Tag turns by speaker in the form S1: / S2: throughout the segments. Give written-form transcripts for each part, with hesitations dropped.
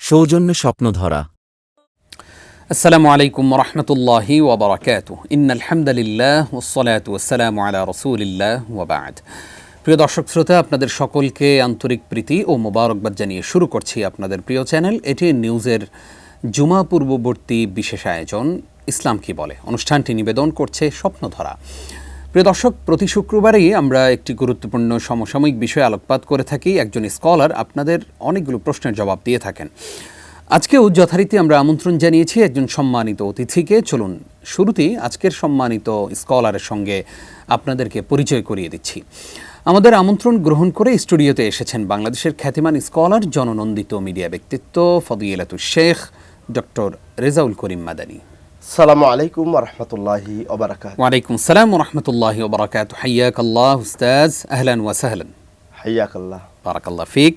S1: সৌজন্যে স্বপ্নধরা।
S2: আসসালামু আলাইকুম রহমতুল্লাহি ওয়া বারাকাতুহু। ইন্নাল হামদুলিল্লাহ ওয়াসসালাতু ওয়াসসালামু আলা রাসূলিল্লাহ ওয়া বা'দ। প্রিয় দর্শক শ্রোতা, আপনাদের সকলকে আন্তরিক প্রীতি ও মোবারকবাদ জানিয়ে শুরু করছি আপনাদের প্রিয় চ্যানেল এটিএন নিউজের জুমা পূর্ববর্তী বিশেষ আয়োজন ইসলাম কি বলে। অনুষ্ঠানটি নিবেদন করছে স্বপ্নধরা। প্রিয় দর্শক, প্রতি শুক্রবারই আমরা একটি গুরুত্বপূর্ণ সমসাময়িক বিষয়ে আলোকপাত করে থাকি। একজন স্কলার আপনাদের অনেকগুলো প্রশ্নের জবাব দিয়ে থাকেন। আজকেও যথারীতি আমরা আমন্ত্রণ জানিয়েছি একজন সম্মানিত অতিথিকে। চলুন শুরুতেই আজকের সম্মানিত স্কলারের সঙ্গে আপনাদেরকে পরিচয় করিয়ে দিচ্ছি। আমাদের আমন্ত্রণ গ্রহণ করে স্টুডিওতে এসেছেন বাংলাদেশের খ্যাতিমান স্কলার, জননন্দিত মিডিয়া ব্যক্তিত্ব ফদিলাতুশ শেখ ডক্টর রেজাউল করিম মাদানী।
S3: আসসালামু আলাইকুম ওয়া রাহমাতুল্লাহি ওয়া বারাকাতুহু।
S2: ওয়া আলাইকুম আসসালাম ওয়া রাহমাতুল্লাহি ওয়া বারাকাতুহু। হাইয়াকাল্লাহ উস্তাজ, আহলান ওয়া সাহলান।
S3: হাইয়াকাল্লাহ।
S2: বারাকাল্লাহ ফিক।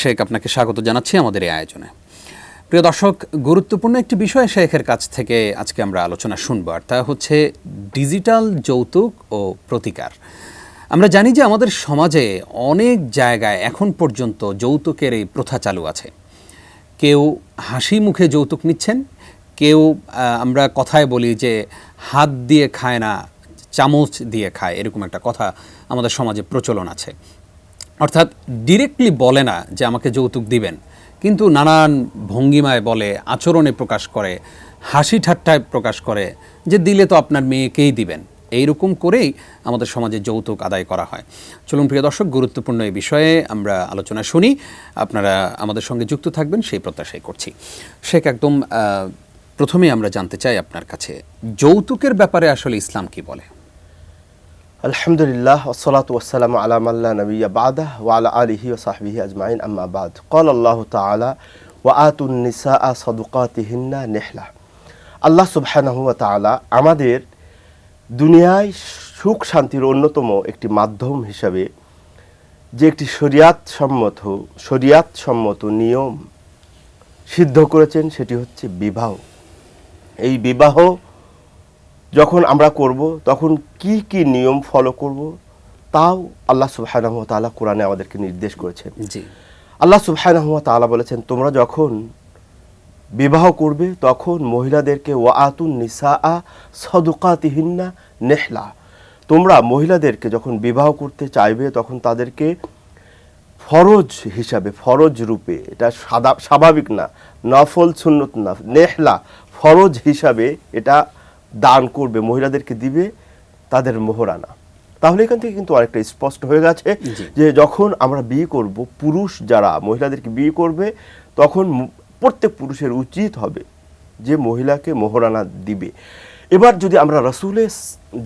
S2: শেখ, আপনাকে স্বাগত জানাচ্ছি আমাদের এই আয়োজনে। প্রিয় দর্শক, গুরুত্বপূর্ণ একটি বিষয় শেখের কাছ থেকে আজকে আমরা আলোচনা শুনব, আর তা হচ্ছে ডিজিটাল যৌতুক ও প্রতিকার। আমরা জানি যে আমাদের সমাজে অনেক জায়গায় এখন পর্যন্ত যৌতুকের এই প্রথা চালু আছে। কেউ হাসি মুখে যৌতুক নিচ্ছেন, কেউ আমরা কথায় বলি যে হাত দিয়ে খায় না চামচ দিয়ে খায়, এরকম একটা কথা আমাদের সমাজে প্রচলন আছে। অর্থাৎ ডিরেক্টলি বলে না যে আমাকে যৌতুক দিবেন, কিন্তু নানান ভঙ্গিমায় বলে, আচরণে প্রকাশ করে, হাসি ঠাট্টায় প্রকাশ করে যে দিলে তো আপনার মেয়েকেই দিবেন। এইরকম করেই আমাদের সমাজে যৌতুক আদায় করা হয়। চলুন প্রিয় দর্শক, গুরুত্বপূর্ণ এই বিষয়ে আমরা আলোচনা শুনি। আপনারা আমাদের সঙ্গে যুক্ত থাকবেন সেই প্রত্যাশাই করছি। শেখ, একদম প্রথমেই আমরা জানতে চাই আপনার কাছে যৌতুকের ব্যাপারে আসলে ইসলাম কি বলে।
S3: আলহামদুলিল্লাহ ওয়াসসালাতু ওয়াসসালামু আলা মান লা নাবিয়্যা বা'দাহ ওয়া আলা আলিহি ওয়া সাহবিহি আজমাইন, আম্মা বা'দ। ক্বালা আল্লাহু তাআলা ওয়া আতুন নিসাআ সাদুকাতিহিন্না নিহলা। আল্লাহ সুবহানাহু ওয়া তাআলা আমাদের দুনিয়ায় সুখ শান্তির অন্যতম একটি মাধ্যম হিসাবে যে একটি শরিয়াতসম্মত নিয়ম সিদ্ধ করেছেন, সেটি হচ্ছে বিবাহ। এই বিবাহ যখন আমরা করব তখন কি কি নিয়ম ফলো করব তাও আল্লাহ সুবহানাহু ওয়া তাআলা কোরআনে আমাদেরকে নির্দেশ করেছেন।
S2: জি,
S3: আল্লাহ সুবহানাহু ওয়া তাআলা বলেছেন, তোমরা যখন বিবাহ করবে তখন মহিলাদেরকে ওয়াআতুন নিসাআ সাদুকাতিহিন্না নিহলা, তোমরা মহিলাদেরকে যখন বিবাহ করতে চাইবে তখন তাদেরকে ফরজ হিসাবে, ফরজ রূপে, এটা স্বাভাবিক না, নফল সুন্নত না, নেহলা ফরজ হিসাবে এটা দান করবে, মহিলাদেরকে দিবে তাদের মোহরানা। তাহলে এখান থেকে কিন্তু অনেকটা স্পষ্ট হয়ে গেছে যে যখন আমরা বিয়ে করব, পুরুষ যারা মহিলাদেরকে বিয়ে করবে তখন প্রত্যেক পুরুষের উচিত হবে যে মহিলাকে মোহরানা দিবে। এবার যদি আমরা রাসূলের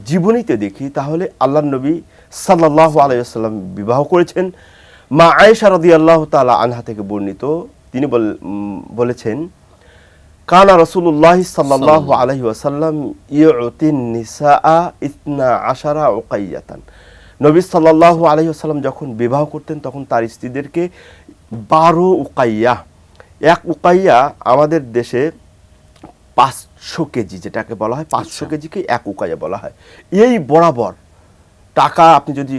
S3: জীবনীতে দেখি তাহলে আল্লাহর নবী সাল্লাল্লাহু আলাইহি ওয়াসাল্লাম বিবাহ করেছেন। মা আয়েশা রাদিয়াল্লাহু তাআলা আনহা থেকে বর্ণিত, তিনি বলেছেন, কানা রাসূলুল্লাহ সাল্লাল্লাহু আলাইহি ওয়াসাল্লাম ইউতিন নিসাআ 12 উকাইয়াতান। নবী সাল্লাল্লাহু আলাইহি ওয়াসাল্লাম যখন বিবাহ করতেন তখন তার স্ত্রীদেরকে 12 উকাইয়া, এক উকাইয়া আমাদের দেশে 500 কেজি, যেটাকে বলা হয় 500 কেজিকে এক উকাইয়া বলা হয়। এই বরাবর টাকা আপনি যদি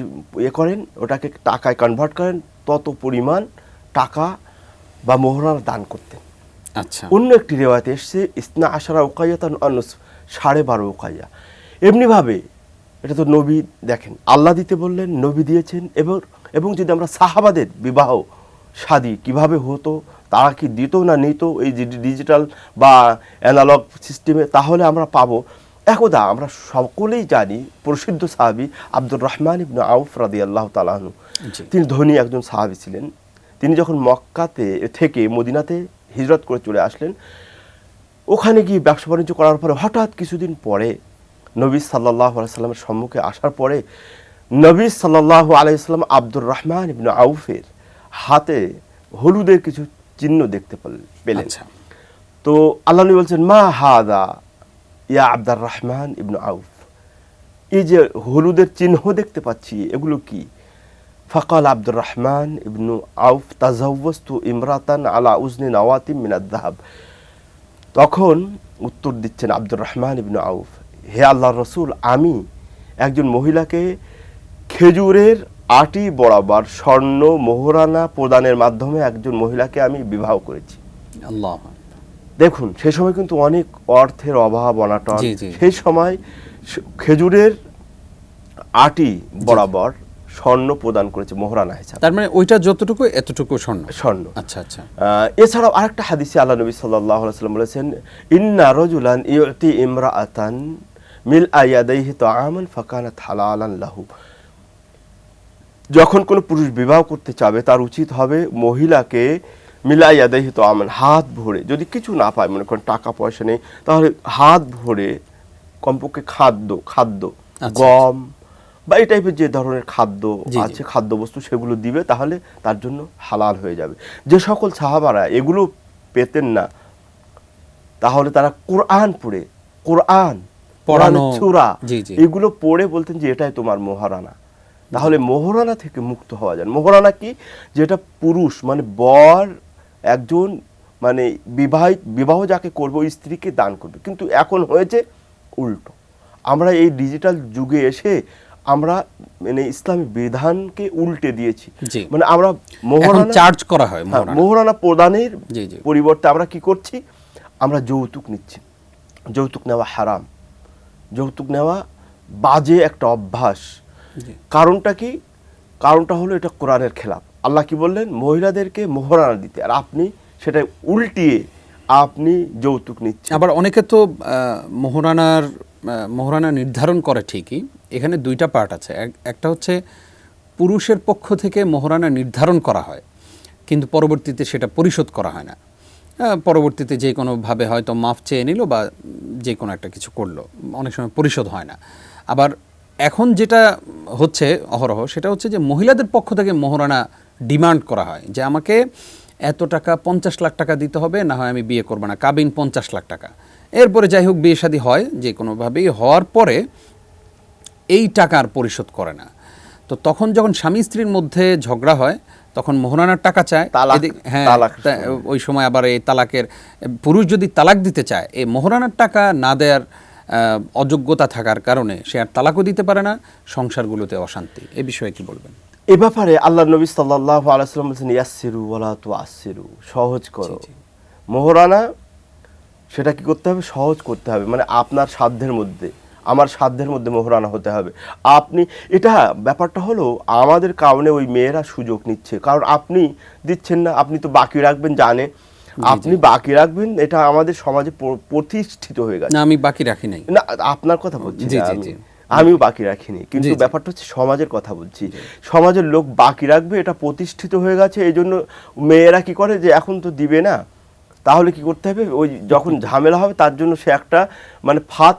S3: করেন, ওটাকে টাকায় কনভার্ট করেন, তত পরিমাণ টাকা বা মোহরানা দান করতেন।
S2: আচ্ছা,
S3: অন্য একটি রিওয়ায়াতে এসেছে 12 উকাইয়াতান আনুস, 12.5 উকাইয়া। এমনিভাবে এটা তো নবী, দেখেন আল্লাহ দিতে বললেন, নবী দিয়েছেন। এবং যদি আমরা সাহাবাদের বিবাহ শাদী কিভাবে হতো, তারা কি দিত না নিত এই ডিজিটাল বা অ্যানালগ সিস্টেমে, তাহলে আমরা পাবো। একদা আমরা সকলেই জানি প্রসিদ্ধ সাহাবী আব্দুর রহমান ইবনে আউফ রাদিয়াল্লাহু তাআলা আনহু, তিনি ধনী একজন সাহাবী ছিলেন। তিনি যখন মক্কাতে থেকে মদিনাতে হিজরত করে চলে আসলেন, ওখানে গিয়ে ব্যবসা বাণিজ্য করার পরে হঠাৎ কিছুদিন পরে নবী সাল্লাল্লাহু আলাইহি সাল্লামের সম্মুখে আসার পরে নবী সাল্লাল্লাহু আলাইহি সাল্লাম আব্দুর রহমান ইবনে আউফের হাতে হলুদের কিছু চিহ্ন দেখতে পেলেন। তো আল্লাহ নবী বলছেন, মা হাদা ইয়া আব্দুর রহমান ইবনে আউফ, এই যে হলুদের চিহ্ন দেখতে পাচ্ছি এগুলো কি? ফাকাল আব্দুর রহমান ইবনু আউফ তাজাওয়াজতু ইমরাতান আলা উজনি নাওয়াতিম মিনাদ যাহাব। তখন উত্তর দিচ্ছেন আব্দুর রহমান ইবনু আউফ, হে আল্লাহর রাসূল, আমি একজন মহিলাকে খেজুরের আটি বরাবর স্বর্ণ মোহরানা প্রদানের মাধ্যমে একজন মহিলাকে আমি বিবাহ করেছি।
S2: আল্লাহ।
S3: দেখুন সেই সময় কিন্তু অনেক অর্থের অভাব অনাটন,
S2: জি, জি।
S3: সেই সময় খেজুরের আটি বরাবর স্বর্ণ প্রদান করেছে মোহরানা হিসাবে।
S2: তার মানে ওইটা যতটুকু এতটুকু স্বর্ণ।
S3: স্বর্ণ।
S2: আচ্ছা আচ্ছা।
S3: এছাড়াও আরেকটা হাদিসে আল্লাহ নবী সাল্লাল্লাহু আলাইহি ওয়াসাল্লাম বলেছেন, ইন্না রাজুলান ইউতি ইমরাআতান মিল আয়াদাইহি তাআমান ফাকানাত হালালান লাহু। যখন কোনো পুরুষ বিবাহ করতে চাবে তার উচিত হবে মহিলাকে মিলাইয়া দেহি তো আমান, হাত ভরে, যদি কিছু না পায়, মনে করেন টাকা পয়সা নেই, তাহলে হাত ভরে কমপক্ষে খাদ্য গম বা এই টাইপের যে ধরনের খাদ্য আছে, খাদ্যবস্তু, সেগুলো দিবে, তাহলে তার জন্য হালাল হয়ে যাবে। যে সকল সাহাবারা এগুলো পেতেন না, তাহলে তারা কোরআন পড়ে, কোরআনের সূরা এগুলো পড়ে বলতেন যে এটাই তোমার মোহরানা। তাহলে মোহরানা থেকে মুক্ত হওয়া যায়। মোহরানা কি? যেটা পুরুষ মানে বর একজন মানে বিবাহ যাকে করবে ওই স্ত্রীকে দান করবে। কিন্তু এখন হয়েছে উল্টো। আমরা এই ডিজিটাল যুগে এসে আমরা মানে ইসলামী বিধানকে উল্টে দিয়েছি। মানে আমরা মোহরানা
S2: চার্জ করা হয়,
S3: মোহরানা প্রদানের পরিবর্তে আমরা কি করছি? আমরা যৌতুক নিচ্ছি। যৌতুক নেওয়া হারাম, যৌতুক নেওয়া বাজে একটা অভ্যাস। কারণটা কি? কারণটা হলো এটা কোরআনের খেলাফ। আল্লাহ কি বললেন? মহিলাদেরকে মোহরানা দিতে, আর আপনি সেটা উল্টিয়ে আপনি যৌতুক নিচ্ছেন।
S2: আবার অনেকে তো মোহরানা নির্ধারণ করে ঠিকই, এখানে দুইটা পার্ট আছে। একটা হচ্ছে পুরুষের পক্ষ থেকে মোহরানা নির্ধারণ করা হয়, কিন্তু পরবর্তীতে সেটা পরিশোধ করা হয় না। পরবর্তীতে যে কোনোভাবে হয়তো মাফ চেয়ে নিল বা যে কোনো একটা কিছু করলো, অনেক সময় পরিশোধ হয় না। আবার এখন যেটা হচ্ছে অহরহ, সেটা হচ্ছে যে মহিলাদের পক্ষ থেকে মোহরানা ডিমান্ড করা হয় যে আমাকে এত টাকা, 50 লাখ টাকা দিতে হবে, না হয় আমি বিয়ে করবো না, কাবিন 50 লাখ টাকা। এরপরে যাই হোক বিয়ে শাদী হয়, যে কোনোভাবেই হওয়ার পরে এই টাকার পরিশোধ করে না। তো তখন যখন স্বামী স্ত্রীর মধ্যে ঝগড়া হয়, তখন মোহরানার টাকা চায়। হ্যাঁ, ওই সময় আবার এই তালাকের, পুরুষ যদি তালাক দিতে চায়, এই মোহরানার টাকা না দেওয়ার অযোগ্যতা থাকার কারণে সে আর তালাকও দিতে পারে না, সংসারগুলোতে অশান্তি। এ বিষয়ে কি বলবেন?
S3: এ ব্যাপারে আল্লাহ নবী সাল্লাল্লাহু আলাইহি ওয়াসাল্লাম বলেছেন, ইয়াসসিরু ওয়ালা তুআসসিরু, সহজ করো। মোহরানা সেটা কি করতে হবে? সহজ করতে হবে। মানে আপনার সাধ্যের মধ্যে, আমার সাধ্যের মধ্যে মোহরানা হতে হবে। আপনি এটা ব্যাপারটা হলো আমাদের কারণে ওই মেয়েরা সুযোগ নিচ্ছে, কারণ আপনি দিচ্ছেন না, আপনি তো বাকি রাখবেন, জানে আপনি বাকি রাখবেন, এটা আমাদের সমাজে প্রতিষ্ঠিত হয়ে গেছে।
S2: না, আমি বাকি রাখি নাই।
S3: না, আপনার কথা বলছি, আমিও বাকি রাখিনি, কিন্তু ব্যাপারটা হচ্ছে সমাজের কথা বলছি। সমাজের লোক বাকি রাখবে, এটা প্রতিষ্ঠিত হয়ে গেছে। এই জন্য মেয়েরা কি করে যে এখন তো দিবে না, তাহলে কি করতে হবে? ওই যখন ঝামেলা হবে তার জন্য সে একটা মানে ফাঁদ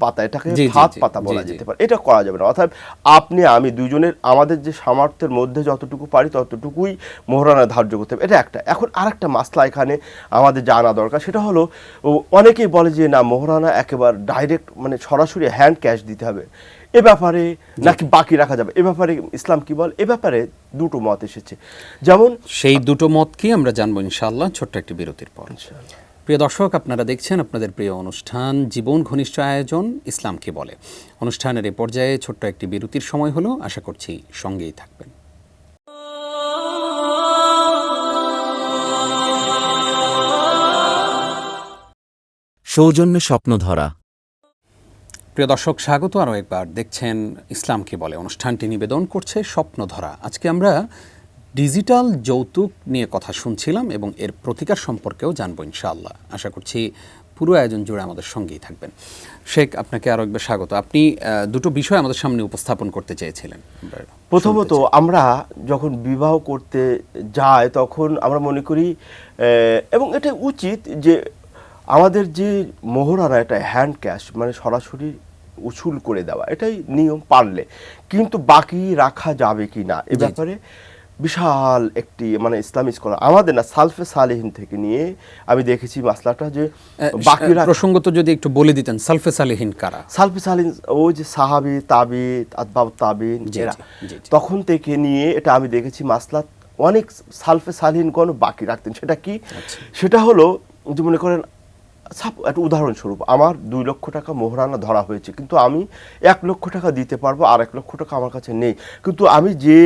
S3: পাতা, এটাকে ফাঁদ পাতা বলা যেতে পারে, এটা করা যাবে না। অর্থাৎ আপনি আমি দুজনের আমাদের যে সামর্থ্যের মধ্যে যতটুকু পারি ততটুকুই মোহরানা ধার্য করতে হবে, এটা একটা। এখন আরেকটা মাসলা এখানে আমাদের জানা দরকার, সেটা হলো অনেকেই বলে যে না, মোহরানা একেবারে ডাইরেক্ট মানে সরাসরি হ্যান্ড ক্যাশ দিতে হবে। এ ব্যাপারে নাকি বাকি রাখা যাবে, এ ব্যাপারে ইসলাম কি বল? এ ব্যাপারে দুটো মত এসেছে। যেমন সেই দুটো মত কি আমরা জানবো ইনশাআল্লাহ ছোট্ট একটি বিরতির পর। প্রিয় দর্শক, আপনারা দেখছেন আপনাদের প্রিয় অনুষ্ঠান জীবন ঘনিষ্ঠ আয়োজন ইসলাম কি বলে। অনুষ্ঠানের এই পর্যায়ে ছোট্ট একটি বিরতির সময় হলো, আশা করছি সঙ্গেই থাকবেন।
S1: সৌজন্যে স্বপ্নধরা।
S2: প্রিয় দর্শক, স্বাগত আরও একবার। দেখছেন ইসলাম কি বলে, অনুষ্ঠানটি নিবেদন করছে স্বপ্নধরা। আজকে আমরা ডিজিটাল যৌতুক নিয়ে কথা শুনছিলাম এবং এর প্রতিকার সম্পর্কেও জানবো ইনশাআল্লাহ। আশা করছি পুরো আয়োজন জুড়ে আমাদের সঙ্গেই থাকবেন। শেখ, আপনাকে আরও একবার স্বাগত। আপনি দুটো বিষয় আমাদের সামনে উপস্থাপন করতে চেয়েছিলেন।
S3: প্রথমত, আমরা যখন বিবাহ করতে যাই তখন আমরা মনে করি, এবং এটা উচিত, যে আমাদের যে মোহরানা এটা হ্যান্ড ক্যাশ, মানে সরাসরি উসুল করে দেওয়া, এটাই নিয়ম পারলে। কিন্তু বাকি রাখা যাবে কি না এ ব্যাপারে বিশাল একটি মানে ইসলামী স্কলার আমাদের না সালফে সালেহিন থেকে নিয়ে আমি দেখেছি মাসলাটা, যে বাকি
S2: প্রসঙ্গত যদি একটু বলে দিতেন, সালফে সালেহিন কারা?
S3: সালফে সালেহিন ওই যে সাহাবী, তাবিঈন, আতবাউ তাবিঈন, তখন থেকে নিয়ে এটা আমি দেখেছি মাসলা অনেক সালফে সালেহিনগণ বাকি রাখতেন। সেটা কি? সেটা হলো যে মনে করেন একটা উদাহরণস্বরূপ আমার 2 লক্ষ টাকা মোহরানা ধরা হয়েছে, কিন্তু আমি 1 লক্ষ টাকা দিতে পারবো, আর 1 লক্ষ টাকা আমার কাছে নেই, কিন্তু আমি যে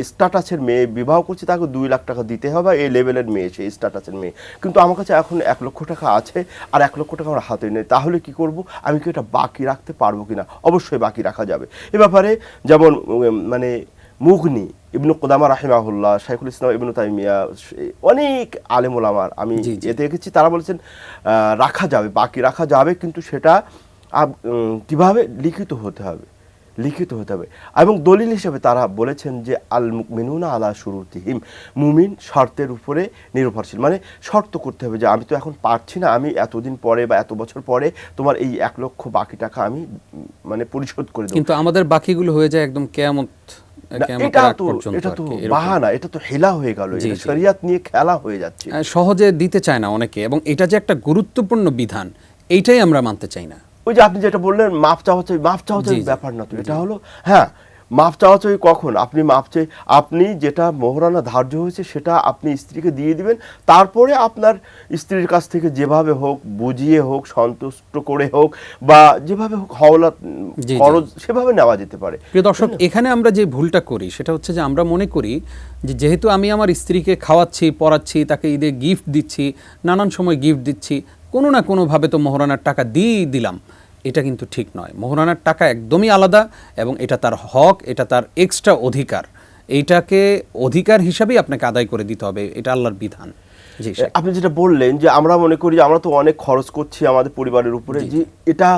S3: স্ট্যাটাসের মেয়ে বিবাহ করছি তাকে 2 লাখ টাকা দিতে হবে, এই লেভেলের মেয়ে, সেই স্ট্যাটাসের মেয়ে, কিন্তু আমার কাছে এখন 1 লক্ষ টাকা আছে আর 1 লক্ষ টাকা আমার হাতে নেই, তাহলে কি করব? আমি কি এটা বাকি রাখতে পারবো কিনা? অবশ্যই বাকি রাখা যাবে। এ ব্যাপারে যেমন মানে মুগনি ইবনু কুদামা রাহিমাহুল্লাহ, শাইখুল ইসলাম ইবনু তাইমিয়া, অনেক আলেম ওলামার আমি এতে দেখেছি, তারা বলেছেন রাখা যাবে, বাকি রাখা যাবে, কিন্তু সেটা কিভাবে? লিখিত হতে হবে, লিখিত হতে হবে। এবং দলিল হিসেবে তারা বলেছেন যে আল মুমিনুনা আলা শুরুতিহিম, মুমিন শর্তের উপরে নির্ভরশীল, মানে শর্ত করতে হবে যে আমি তো এখন পারছি না, আমি এতদিন পরে বা এত বছর পরে তোমার এই 1 লক্ষ বাকি টাকা আমি মানে পরিশোধ করে দেব।
S2: কিন্তু আমাদের বাকিগুলো হয়ে যায় একদম কিয়ামত,
S3: এটা তো বাহানা, এটা তো হেলা হয়ে গেল, এটা শরিয়ত নিয়ে খেলা হয়ে যাচ্ছে,
S2: সহজে দিতে চায় না অনেকে, এবং এটা যে একটা গুরুত্বপূর্ণ বিধান এইটাই আমরা মানতে চাই না।
S3: ওই যে আপনি যেটা বললেন মাপ চাওয়া ব্যাপার না তো, এটা হলো হ্যাঁ মাপ চাওয়া চাই কখন? আপনি মাপ চাই, আপনি যেটা মোহরানা ধার্য হয়েছে সেটা আপনি স্ত্রীকে দিয়ে দিবেন, তারপরে আপনার স্ত্রীর কাছ থেকে যেভাবে হোক, বুঝিয়ে হোক, সন্তুষ্ট করে হোক, বা যেভাবে হোক হাওলাত খরচ সেভাবে নেওয়া যেতে পারে।
S2: প্রিয় দর্শক, এখানে আমরা যে ভুলটা করি সেটা হচ্ছে যে আমরা মনে করি যে যেহেতু আমি আমার স্ত্রীকে খাওয়াচ্ছি, পড়াচ্ছি, তাকে ঈদে গিফট দিচ্ছি, নানান সময় গিফট দিচ্ছি, কোনো না কোনোভাবে তো মোহরানার টাকা দিয়েই দিলাম। এটা কিন্তু ঠিক নয়। মোহরানার টাকা একদমই আলাদা, এবং এটা তার হক, এটা তার এক্সট্রা অধিকার, এইটাকে অধিকার হিসাবেই আপনাকে আদায় করে দিতে হবে, এটা আল্লাহর বিধান। জি,
S3: আপনি যেটা বললেন যে আমরা মনে করি আমরা তো অনেক খরচ করছি আমাদের পরিবারের উপরে, যে এটা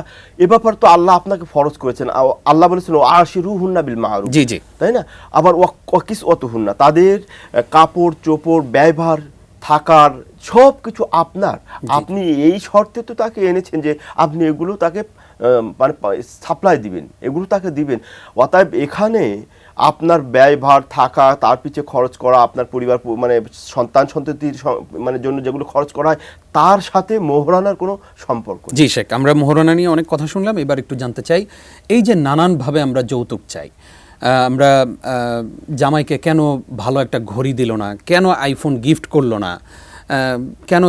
S3: এ ব্যাপার তো আল্লাহ আপনাকে ফরজ করেছেন, আল্লাহ বলেছেন আশিরুহুন্না বিল মারুফ,
S2: জি জি,
S3: তাই না? আবার ওয়াকিসওয়াতুহুন্না, তাদের কাপড় চোপড়, ব্যয়ভার, থাকার সব কিছু আপনার, আপনি এই শর্তে তো তাকে এনেছেন যে আপনি এগুলো তাকে মানে সাপ্লাই দিবেন, এগুলো তাকে দিবেন। অতএব এখানে আপনার ব্যয়ভার, থাকা, তার পিছে খরচ করা, আপনার পরিবার মানে সন্তান সন্ততির মানে জন্য যেগুলো খরচ করা হয়, তার সাথে মোহরানার কোনো সম্পর্ক নেই।
S2: জি শেখ, আমরা মোহরানা নিয়ে অনেক কথা শুনলাম, এবার একটু জানতে চাই এই যে নানানভাবে আমরা যৌতুক চাই, আমরা জামাইকে কেন ভালো একটা ঘড়ি দিল না, কেন আইফোন গিফট করলো না, কেন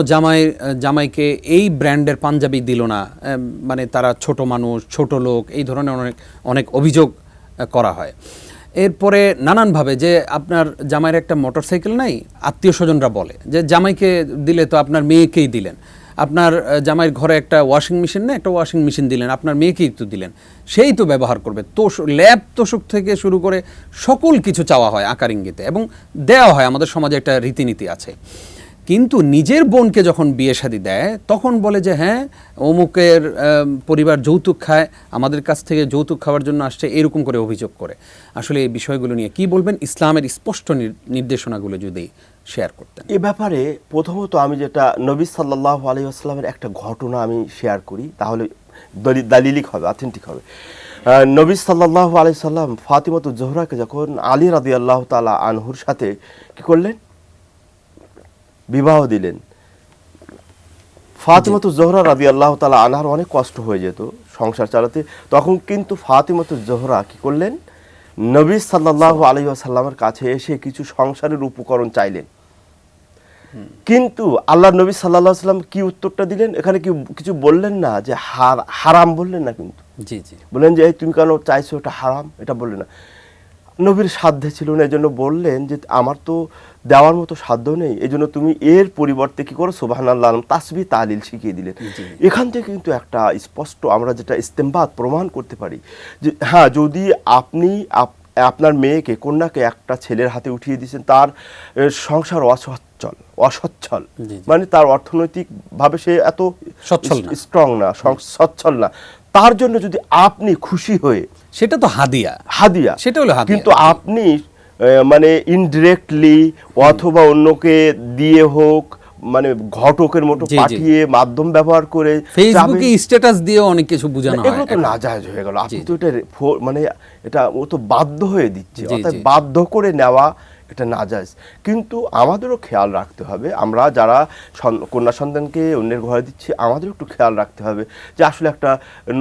S2: জামাইকে এই ব্র্যান্ডের পাঞ্জাবি দিল না, মানে তারা ছোট মানুষ, ছোট লোক, এই ধরনের অনেক অভিযোগ করা হয়। এরপরে নানানভাবে যে আপনার জামাইয়ের একটা মোটরসাইকেল নাই, আত্মীয় স্বজনরা বলে যে জামাইকে দিলে তো আপনার মেয়েকেই দিলেন, আপনার জামাইয়ের ঘরে একটা ওয়াশিং মেশিন নেই, একটা ওয়াশিং মেশিন দিলেন, আপনার মেয়েকেই তো দিলেন, সেই তো ব্যবহার করবে। ল্যাব তোষক থেকে শুরু করে সকল কিছু চাওয়া হয় আকার ইঙ্গিতে, এবং দেওয়া হয়, আমাদের সমাজে একটা রীতিনীতি আছে। কিন্তু নিজের বোনকে যখন বিয়ে শাদী দেয় তখন বলে যে হ্যাঁ অমুকের পরিবার যৌতুক খায়, আমাদের কাছ থেকে যৌতুক খাওয়ার জন্য আসছে, এরকম করে অভিযোগ করে। আসলে এই বিষয়গুলো নিয়ে কি বলবেন? ইসলামের স্পষ্ট নির্দেশনাগুলো যদি শেয়ার করতেন।
S3: এ ব্যাপারে প্রথমত আমি যেটা নবী সাল্লাল্লাহু আলাইহি ওয়াসাল্লামের একটা ঘটনা আমি শেয়ার করি, তাহলে দালিলিক হবে, অথেন্টিক হবে। নবী সাল্লাল্লাহু আলাইহি সাল্লাম ফাতিমাতুজ জোহরাকে যখন আলী রাদিয়াল্লাহু তাআলা আনহুর সাথে কি করলেন? বিবাহ দিলেন। ফাতিমাতুজ জোহরা রাদিয়াল্লাহু তাআলা আনহার অনেক কষ্ট হয়ে যেত সংসার চালাতে, তখন কিন্তু ফাতিমাতুজ জোহরা কি করলেন? নবী সাল্লাল্লাহু আলাইহি ওয়াসাল্লামের কাছে এসে কিছু সংসারের উপকরণ চাইলেন। কিন্তু আল্লাহর নবী সাল্লাল্লাহু আলাইহি ওয়াসাল্লাম কি উত্তরটা দিলেন? এখানে কি কিছু বললেন না যে হারাম বললেন না, কিন্তু
S2: জি জি
S3: বললেন যে তুমি কেন চাইছো এটা হারাম, এটা বললেন না। নবীর সাধ্যে ছিল না, এই জন্য বললেন যে আমার তো দেওয়ার মতো সাধ্য নেই, এই জন্য তুমি এর পরিবর্তে কি করো? সুবহানাল্লাহ তাসবিহ তাহলিল শিখিয়ে দিলেন। এখান থেকে কিন্তু একটা স্পষ্ট আমরা যেটা ইস্তেমবাদ প্রমাণ করতে পারি যে হ্যাঁ, যদি আপনি আপনার মেয়েকে, কন্যাকে একটা ছেলের হাতে উঠিয়ে দিয়েছেন, তার সংসার অসচ্ছল, মানে তার অর্থনৈতিক ভাবে সে এত স্ট্রং না, সচ্ছল না, তার জন্য যদি আপনি খুশি হয়ে,
S2: সেটা তো হাদিয়া, সেটা হলো হাদিয়া,
S3: কিন্তু আপনি মানে ইনডিরেক্টলি অথবা অন্যকে দিয়ে হোক, মানে ঘটকের মতো পাঠিয়ে মাধ্যম ব্যবহার করে
S2: ফেসবুকে স্ট্যাটাস দিয়ে অনেক কিছু বোঝানো হয়,
S3: এগুলো তো নাজায়েজ হয়ে গেল। আপনি তো এটা মানে এটা ও তো বাধ্য হয়ে দিচ্ছে, অর্থাৎ বাধ্য করে নেওয়া এটা নাজায়েজ। কিন্তু আমাদেরও খেয়াল রাখতে হবে, আমরা যারা কন্যা সন্তানকে অন্যের ঘরে দিচ্ছি আমাদেরও একটু খেয়াল রাখতে হবে যে আসলে একটা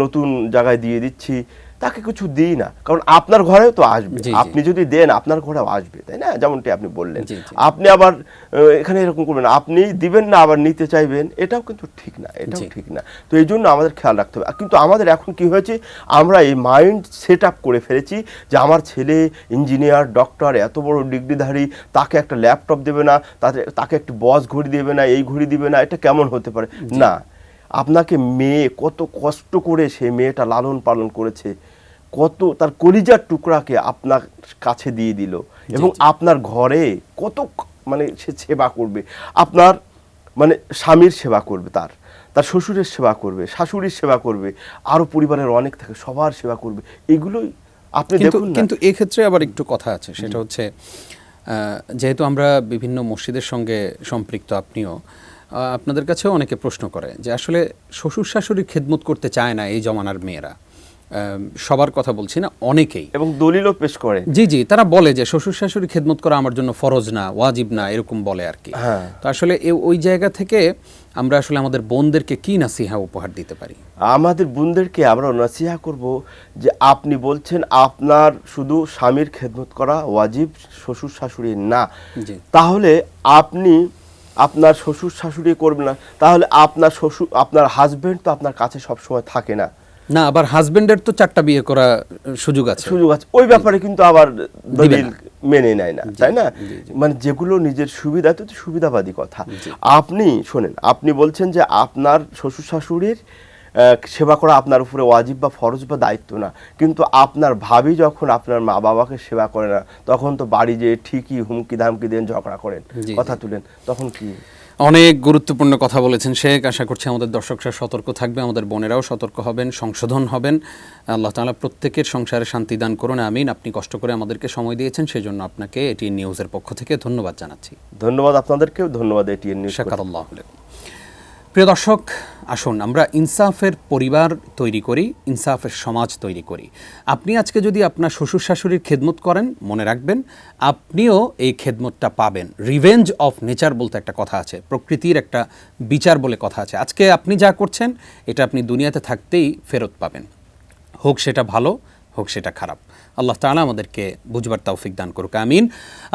S3: নতুন জায়গায় দিয়ে দিচ্ছি, তাকে কিছু দিই না, কারণ আপনার ঘরেও তো আসবে।
S2: জি, জি।
S3: আপনি যদি দেন আপনার ঘরেও আসবে, তাই না? যেমনটি আপনি বললেন।
S2: জি, জি।
S3: আপনি আবার এখানে এরকম করবেন না, আপনি দিবেন না আবার নিতে চাইবেন, এটাও কিন্তু ঠিক না, এটাও
S2: জি।
S3: ঠিক না। তো এই জন্য আমাদের খেয়াল রাখতে হবে। কিন্তু আমাদের এখন কি হয়েছে, আমরা এই মাইন্ড সেট আপ করে ফেলেছি যে আমার ছেলে ইঞ্জিনিয়ার, ডক্টর, এত বড় ডিগ্রিধারী, তাকে একটা ল্যাপটপ দেবে না, তাকে একটি বস ঘড়ি দেবে না, এই ঘড়ি দিবে না, এটা কেমন হতে পারে? না, আপনাকে মেয়ে কত কষ্ট করে সেই মেয়েটা লালন পালন করেছে, কত তার কলিজার টুকরাকে আপনার কাছে দিয়ে দিল, এবং আপনার ঘরে কত মানে সে সেবা করবে, আপনার মানে স্বামীর সেবা করবে, তার শ্বশুরের সেবা করবে, শাশুড়ির সেবা করবে, আরো পরিবারের অনেক থাকে, সবার সেবা করবে। এগুলোই আপনি দেখুন না।
S2: কিন্তু এক্ষেত্রে আবার একটু কথা আছে, সেটা হচ্ছে যেহেতু আমরা বিভিন্ন মসজিদের সঙ্গে সম্পৃক্ত, আপনিও আপনাদের কাছেও অনেকে প্রশ্ন করে যে আসলে শ্বশুর শাশুড়ির খেদমত করতে চায় না এই জমানার মেয়েরা। সবার কথা বলছি না, অনেকেই,
S3: এবং দলিলও পেশ করে।
S2: জি জি, তারা বলে যে শ্বশুর শাশুড়ি খেদমত করা আমার জন্য ফরজ না, ওয়াজিব না, এরকম বলে আর কি।
S3: হ্যাঁ।
S2: তো আসলে ওই জায়গা থেকে আমরা আসলে আমাদের বোনদেরকে কি নাসিহা উপহার দিতে পারি?
S3: আমাদের বোনদেরকে আমরা নসিহা করব যে আপনি বলছেন আপনার শুধু স্বামীর খেদমত করা ওয়াজিব, শ্বশুর শাশুড়ি না।
S2: জি।
S3: তাহলে আপনি আপনার শ্বশুর শাশুড়ি করবেন না, তাহলে আপনার হাজবেন্ড তো আপনার কাছে সবসময় থাকে না।
S2: না, আবার হাজবেন্ডের তো 4টা বিয়ে করা সুযোগ আছে।
S3: ওই ব্যাপারে কিন্তু আবার দলিল
S2: না।
S3: মেনে নেয় না,
S2: জি,
S3: তাই না?
S2: জি, জি।
S3: মানে যেগুলো নিজের সুবিধা, তো সুবিধাবাদী কথা। আপনি শোনেন, আপনি বলছেন যে আপনার শ্বশুর শাশুড়ির সেবা করা আপনার উপরে ওয়াজিব বা ফরজ বা দায়িত্ব না, কিন্তু আপনার ভাবি যখন আপনার মা বাবাকে সেবা করে না, তখন তো বাড়ি যেয়ে ঠিকই হুমকি ধামকি দেন, ঝগড়া করেন,
S2: জি,
S3: কথা তুলেন, তখন কি?
S2: অনেক গুরুত্বপূর্ণ কথা বলেছেন শেখ। আশা করছি আমাদের দর্শকরা সতর্ক থাকবে, আমাদের বোনেরাও সতর্ক হবেন, সংশোধন হবেন। আল্লাহ তাআলা প্রত্যেকের সংসারে শান্তি দান করুন, আমিন। আপনি কষ্ট করে আমাদেরকে সময় দিয়েছেন, সেজন্য আপনাকে এটিএন নিউজের পক্ষ থেকে ধন্যবাদ জানাচ্ছি।
S3: ধন্যবাদ আপনাদেরকেও, ধন্যবাদ এটিএন নিউজ।
S2: শাকারাল্লাহু লাকুম। প্রিয় দর্শক, আসুন আমরা ইনসাফের পরিবার তৈরি করি, ইনসাফের সমাজ তৈরি করি। আপনি আজকে যদি আপনার শ্বশুর শাশুড়ির খেদমত করেন, মনে রাখবেন আপনিও এই খেদমতটা পাবেন। রিভেঞ্জ অফ নেচার বলতে একটা কথা আছে, প্রকৃতির একটা বিচার বলে কথা আছে। আজকে আপনি যা করছেন এটা আপনি দুনিয়াতে থাকতেই ফেরত পাবেন, হোক সেটা ভালো, হোক সেটা খারাপ। আল্লাহ তাআলা আমাদেরকে বুঝবার তৌফিক দান করুক, আমিন।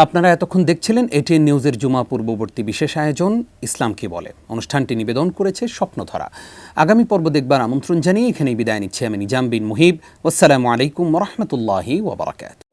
S2: আপনারা এতক্ষণ দেখছিলেন এটিএন নিউজের জুমা পূর্ববর্তী বিশেষ আয়োজন ইসলাম কি বলে। অনুষ্ঠানটি নিবেদন করেছে স্বপ্নধারা। আগামী পর্ব দেখবার আমন্ত্রণ জানিয়ে এখানেই বিদায় নিচ্ছি আমি নিজাম বিন মুহিব। আসসালামু আলাইকুম ওয়া রাহমাতুল্লাহি ওয়া বারাকাতুহু।